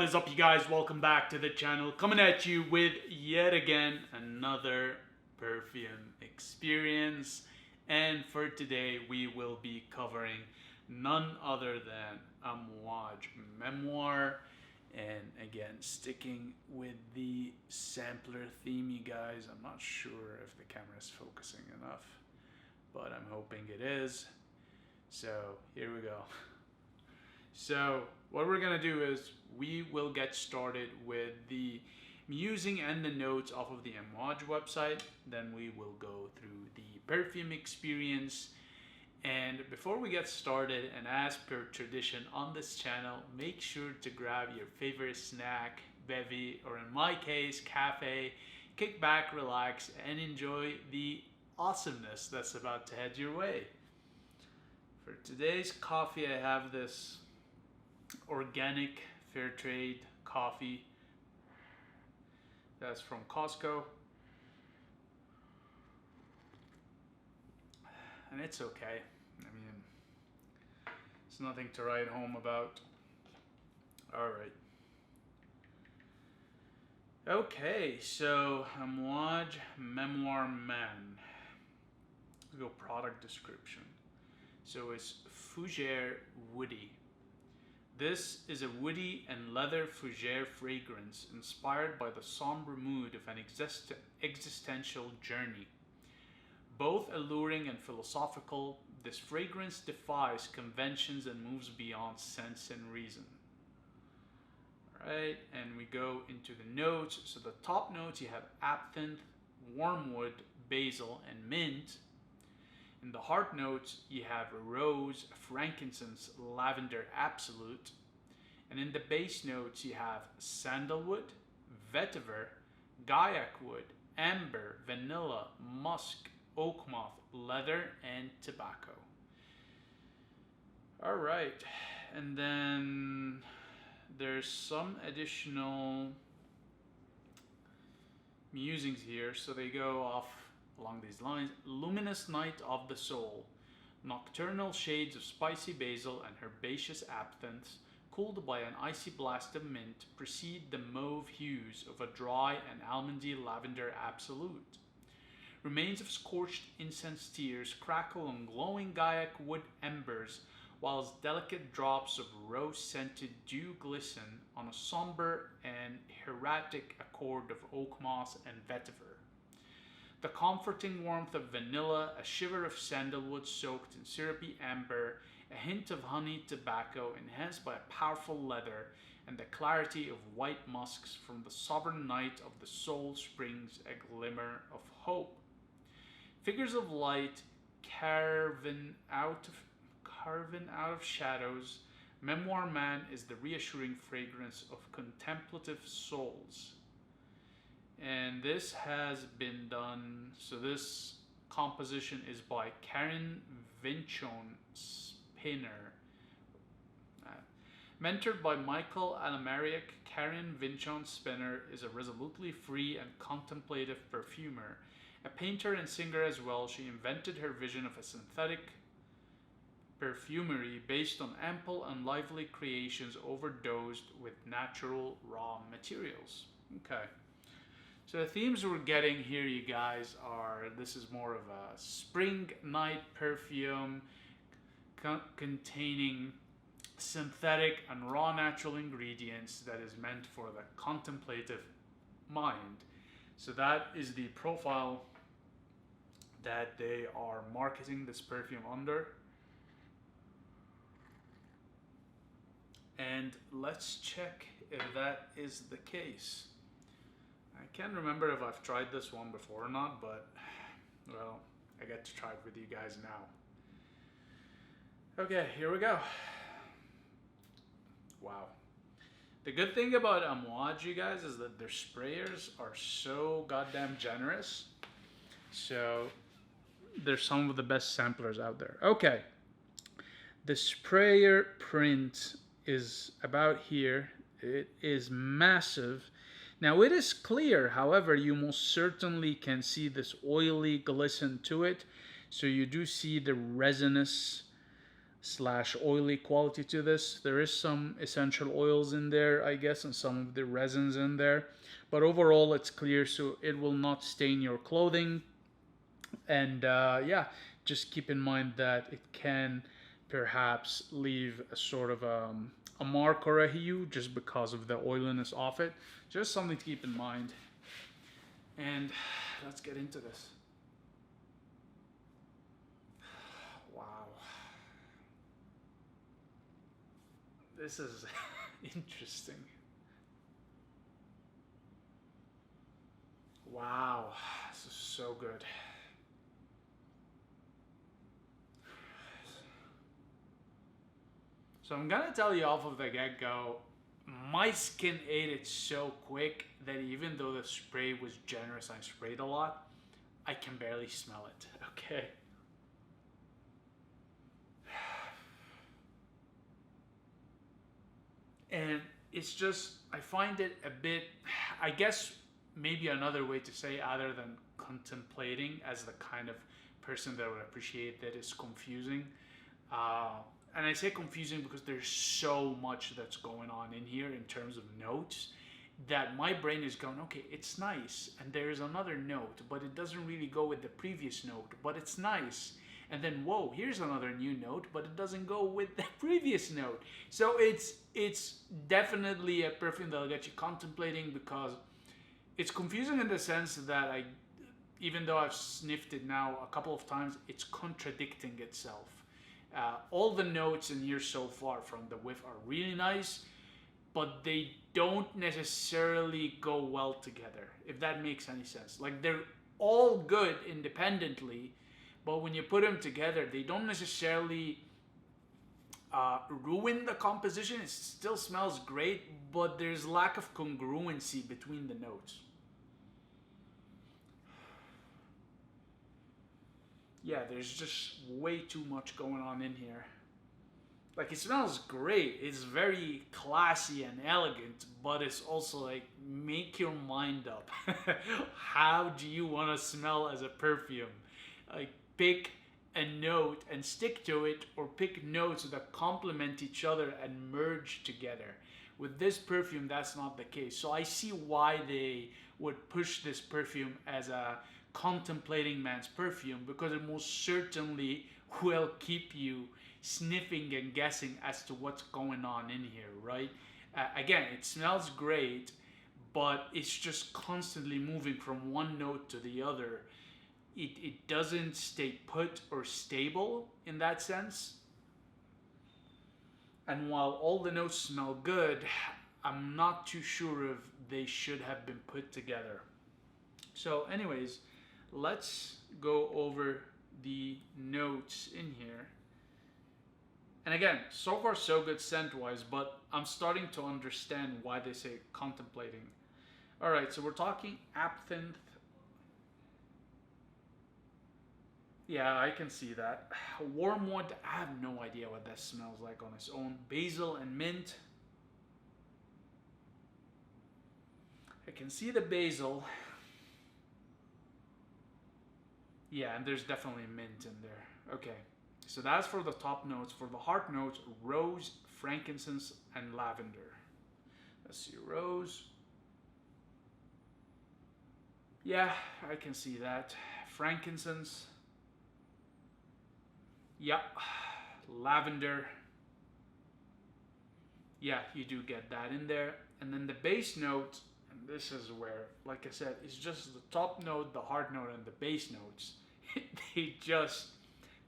is up, you guys? Welcome back to the channel. Coming at you with yet again another perfume experience. And for today, we will be covering none other than Amouage Memoir. And again, sticking with the sampler theme, you guys. I'm not sure if the camera is focusing enough, but I'm hoping it is. So here we go. So what we're gonna do is we will get started with the musing and the notes off of the Amouage website. Then we will go through the perfume experience. And before we get started, and as per tradition on this channel, make sure to grab your favorite snack, bevy, or in my case, cafe. Kick back, relax, and enjoy the awesomeness that's about to head your way. For today's coffee, I have this organic fair trade coffee that's from Costco, and it's okay. I mean, it's nothing to write home about. All right. Okay, so Amouage Memoir Man. Let's go product description. So it's Fougere Woody. This is a woody and leather fougere fragrance inspired by the somber mood of an existential journey. Both alluring and philosophical, this fragrance defies conventions and moves beyond sense and reason. Alright, and we go into the notes. So the top notes, you have absinthe, wormwood, basil, and mint. In the heart notes, you have rose, frankincense, lavender absolute. And in the base notes, you have sandalwood, vetiver, gaiac wood, amber, vanilla, musk, oak moth, leather, and tobacco. All right, and then there's some additional musings here. So they go off along these lines. Luminous night of the soul. Nocturnal shades of spicy basil and herbaceous absinthe, cooled by an icy blast of mint, precede the mauve hues of a dry and almondy lavender absolute. Remains of scorched incense tears crackle on glowing gaiac wood embers, whilst delicate drops of rose-scented dew glisten on a somber and hieratic accord of oak moss and vetiver. The comforting warmth of vanilla, a shiver of sandalwood soaked in syrupy amber, a hint of honey tobacco enhanced by a powerful leather, and the clarity of white musks from the sovereign night of the soul springs a glimmer of hope. Figures of light carven out of shadows, Memoir Man is the reassuring fragrance of contemplative souls. And this has been done, so this composition is by Karen Vinchon Spinner. Mentored by Michael Alamaric, Karen Vinchon Spinner is a resolutely free and contemplative perfumer. A painter and singer as well, she invented her vision of a synthetic perfumery based on ample and lively creations overdosed with natural raw materials. Okay. So the themes we're getting here, you guys, are this is more of a spring night perfume containing synthetic and raw natural ingredients that is meant for the contemplative mind. So that is the profile that they are marketing this perfume under. And let's check if that is the case. I can't remember if I've tried this one before or not, but, well, I get to try it with you guys now. Okay, here we go. Wow. The good thing about Amouage, you guys, is that their sprayers are so goddamn generous. So, they're some of the best samplers out there. Okay. The sprayer print is about here. It is massive. Now it is clear, however, you most certainly can see this oily glisten to it. So you do see the resinous slash oily quality to this. There is some essential oils in there, I guess, and some of the resins in there. But overall, it's clear, so it will not stain your clothing. And yeah, just keep in mind that it can perhaps leave a sort of a mark or a hue just because of the oiliness of it. Just something to keep in mind. And let's get into this. Wow. This is interesting. Wow. This is so good. So I'm gonna tell you off of the get-go, my skin ate it so quick that even though the spray was generous, I sprayed a lot, I can barely smell it. Okay. And it's just, I find it a bit, I guess maybe another way to say other than contemplating as the kind of person that would appreciate that is confusing. Uh, and I say confusing because there's so much that's going on in here in terms of notes that my brain is going, okay, it's nice, and there's another note, but it doesn't really go with the previous note, but it's nice. And then whoa, here's another new note, but it doesn't go with the previous note. So it's definitely a perfume that'll get you contemplating because it's confusing in the sense that even though I've sniffed it now a couple of times, it's contradicting itself. All the notes in here so far from the whiff are really nice, but they don't necessarily go well together, if that makes any sense. Like they're all good independently, but when you put them together, they don't necessarily ruin the composition. It still smells great, but there's lack of congruency between the notes. Yeah, there's just way too much going on in here. Like it smells great. It's very classy and elegant, but it's also like make your mind up. How do you want to smell as a perfume? Like pick a note and stick to it, or pick notes that complement each other and merge together. With this perfume, that's not the case. So I see why they would push this perfume as a contemplating man's perfume, because it most certainly will keep you sniffing and guessing as to what's going on in here, right? Again, it smells great, but it's just constantly moving from one note to the other. It doesn't stay put or stable in that sense. And while all the notes smell good, I'm not too sure if they should have been put together. So anyways, let's go over the notes in here. And again, so far so good scent-wise, but I'm starting to understand why they say contemplating. All right, so we're talking absinthe. Yeah, I can see that. Wormwood, I have no idea what that smells like on its own. Basil and mint. I can see the basil. Yeah, and there's definitely mint in there. Okay, so that's for the top notes. For the heart notes, rose, frankincense, and lavender. Let's see, rose. Yeah, I can see that. Frankincense. Yep. Lavender. Yeah, you do get that in there. And then the base note, and this is where, like I said, it's just the top note, the heart note, and the base notes. They just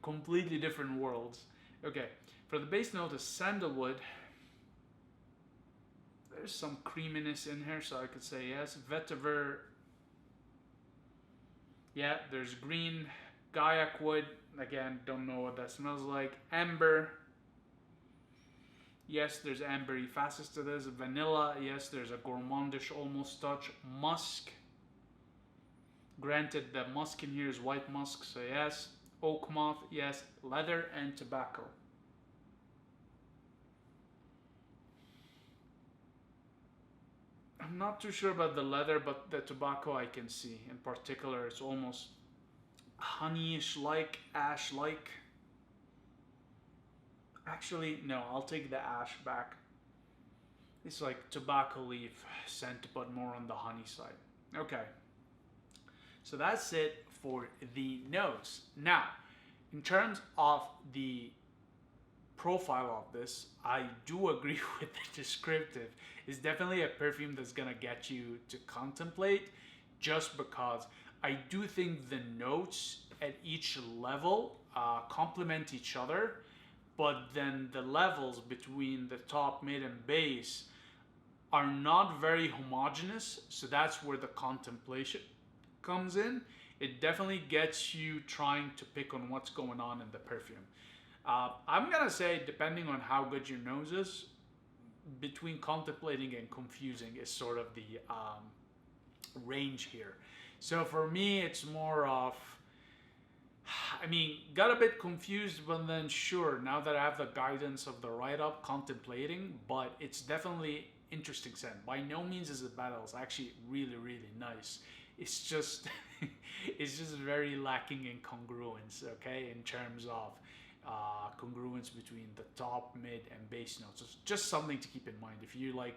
completely different worlds. Okay, for the base note is sandalwood. There's some creaminess in here, so I could say yes. Vetiver. Yeah, there's green. Gaiac wood. Again, don't know what that smells like. Amber. Yes, there's ambery facets to this. Vanilla. Yes, there's a gourmandish almost touch. Musk. Granted, the musk in here is white musk, so yes. Oak moth, yes. Leather and tobacco. I'm not too sure about the leather, but the tobacco I can see. In particular, it's almost honeyish like, ash like. Actually, no, I'll take the ash back. It's like tobacco leaf scent, but more on the honey side. Okay, so that's it for the notes. Now, in terms of the profile of this, I do agree with the descriptive. It's definitely a perfume that's gonna get you to contemplate, just because I do think the notes at each level complement each other, but then the levels between the top, mid, and base are not very homogeneous. So that's where the contemplation comes in. It definitely gets you trying to pick on what's going on in the perfume. I'm gonna say, depending on how good your nose is, between contemplating and confusing is sort of the range here. So for me, it's more of, I mean, got a bit confused, but then sure, now that I have the guidance of the write up, contemplating, but it's definitely interesting scent. By no means is it bad. It's actually really, really nice. It's just, it's just very lacking in congruence, okay, in terms of congruence between the top, mid, and base notes. It's just something to keep in mind. If you like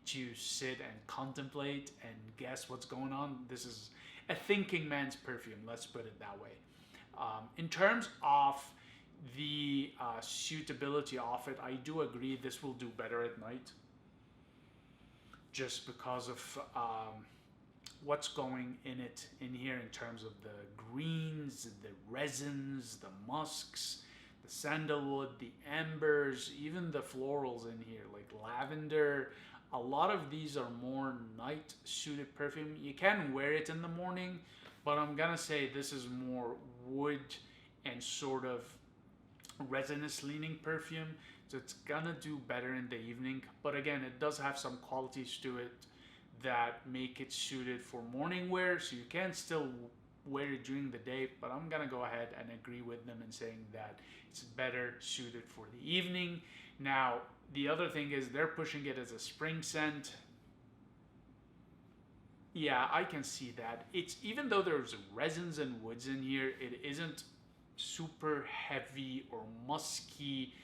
to sit and contemplate and guess what's going on, this is a thinking man's perfume, let's put it that way. In terms of the suitability of it, I do agree this will do better at night, just because of what's going in here in terms of the greens, the resins, the musks, the sandalwood, the ambers, even the florals in here like lavender. A lot of these are more night suited perfume. You can wear it in the morning, but I'm gonna say this is more wood and sort of resinous leaning perfume, so it's gonna do better in the evening. But again, it does have some qualities to it that make it suited for morning wear, so you can still wear it during the day, but I'm gonna go ahead and agree with them in saying that it's better suited for the evening. Now, the other thing is they're pushing it as a spring scent. Yeah, I can see that. It's, even though there's resins and woods in here, it isn't super heavy or musky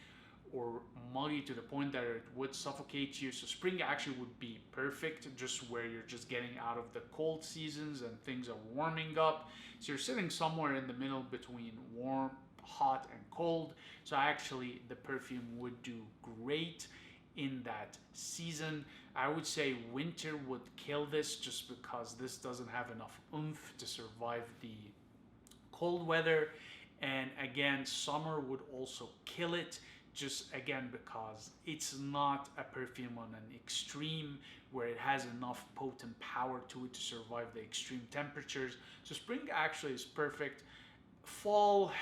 or muggy to the point that it would suffocate you. So spring actually would be perfect, just where you're just getting out of the cold seasons and things are warming up. So you're sitting somewhere in the middle between warm, hot, and cold. So actually the perfume would do great in that season. I would say winter would kill this, just because this doesn't have enough oomph to survive the cold weather. And again, summer would also kill it, just again because it's not a perfume on an extreme where it has enough potent power to it to survive the extreme temperatures. So spring actually is perfect. Fall,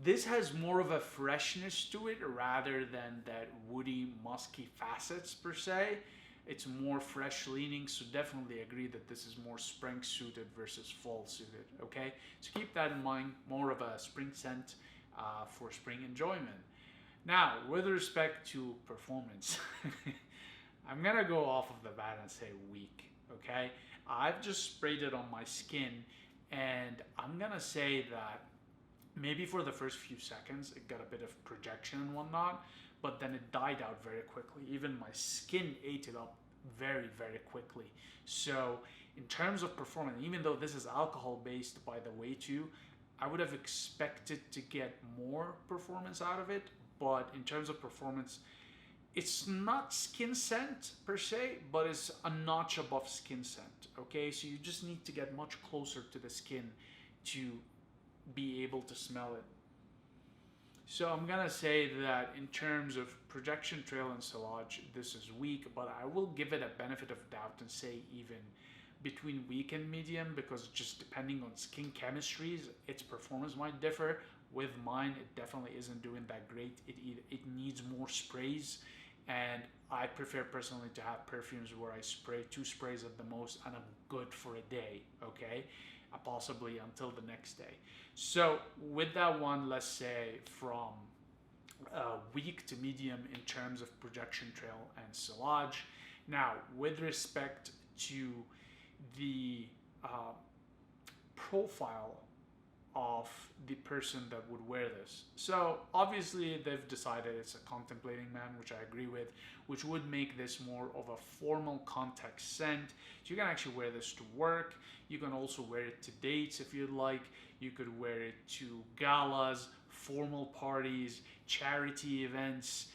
this has more of a freshness to it rather than that woody, musky facets per se. It's more fresh leaning, so definitely agree that this is more spring suited versus fall suited, okay? So keep that in mind, more of a spring scent for spring enjoyment. Now, with respect to performance, I'm gonna go off of the bat and say weak, okay? I've just sprayed it on my skin, and I'm gonna say that maybe for the first few seconds it got a bit of projection and whatnot, but then it died out very quickly. Even my skin ate it up very, very quickly. So in terms of performance, even though this is alcohol based by the way too, I would have expected to get more performance out of it. But in terms of performance, it's not skin scent per se, but it's a notch above skin scent, okay? So you just need to get much closer to the skin to be able to smell it. So I'm gonna say that in terms of projection, trail, and sillage, this is weak, but I will give it a benefit of doubt and say even between weak and medium, because just depending on skin chemistries, its performance might differ. With mine, it definitely isn't doing that great. It needs more sprays, and I prefer personally to have perfumes where I spray 2 sprays at the most and I'm good for a day, okay? Possibly until the next day. So with that one, let's say from weak to medium in terms of projection, trail, and sillage. Now, with respect to the profile of the person that would wear this. So obviously they've decided it's a contemplating man, which I agree with, which would make this more of a formal context scent. So you can actually wear this to work. You can also wear it to dates if you'd like. You could wear it to galas, formal parties, charity events,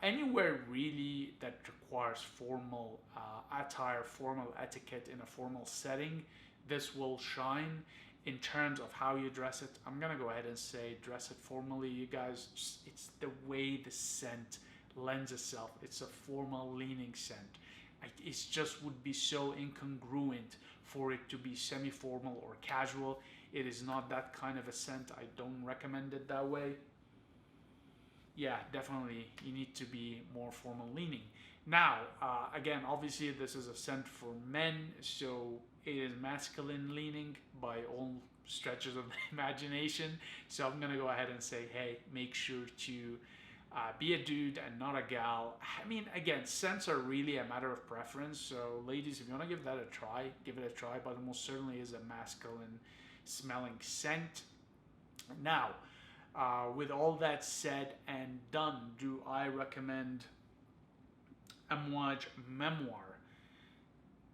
anywhere really that requires formal attire, formal etiquette in a formal setting. This will shine. In terms of how you dress it, I'm gonna go ahead and say dress it formally. You guys, it's the way the scent lends itself. It's a formal leaning scent. It just would be so incongruent for it to be semi-formal or casual. It is not that kind of a scent. I don't recommend it that way. Yeah, definitely you need to be more formal leaning. Now, again, obviously this is a scent for men, so it is masculine leaning by all stretches of the imagination. So I'm gonna go ahead and say, hey, make sure to be a dude and not a gal. I mean, again, scents are really a matter of preference. So ladies, if you wanna give that a try, give it a try, but it most certainly is a masculine smelling scent. Now, with all that said and done, do I recommend Amouage Memoir?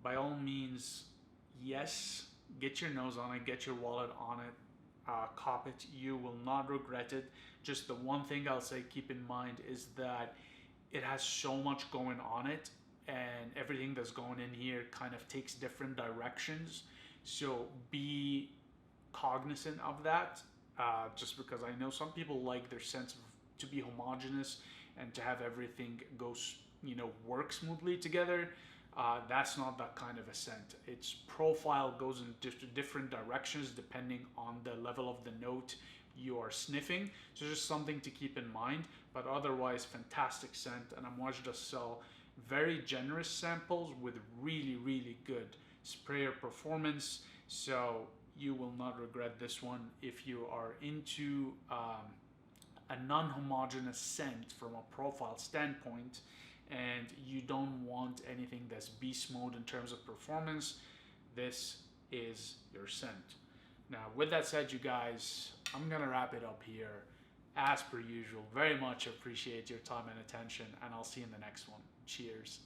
By all means, yes. Get your nose on it, get your wallet on it, cop it. You will not regret it. Just the one thing I'll say, keep in mind, is that it has so much going on it, and everything that's going in here kind of takes different directions. So be cognizant of that. Just because I know some people like their sense of to be homogenous and to have everything go, work smoothly together. That's not that kind of a scent. Its profile goes in different directions depending on the level of the note you are sniffing. So just something to keep in mind. But otherwise, fantastic scent. And Amouage does sell very generous samples with really, really good sprayer performance. So you will not regret this one if you are into a non-homogeneous scent from a profile standpoint, and you don't want anything that's beast mode in terms of performance. This is your scent. Now, with that said, you guys, I'm gonna wrap it up here. As per usual, very much appreciate your time and attention, and I'll see you in the next one. Cheers.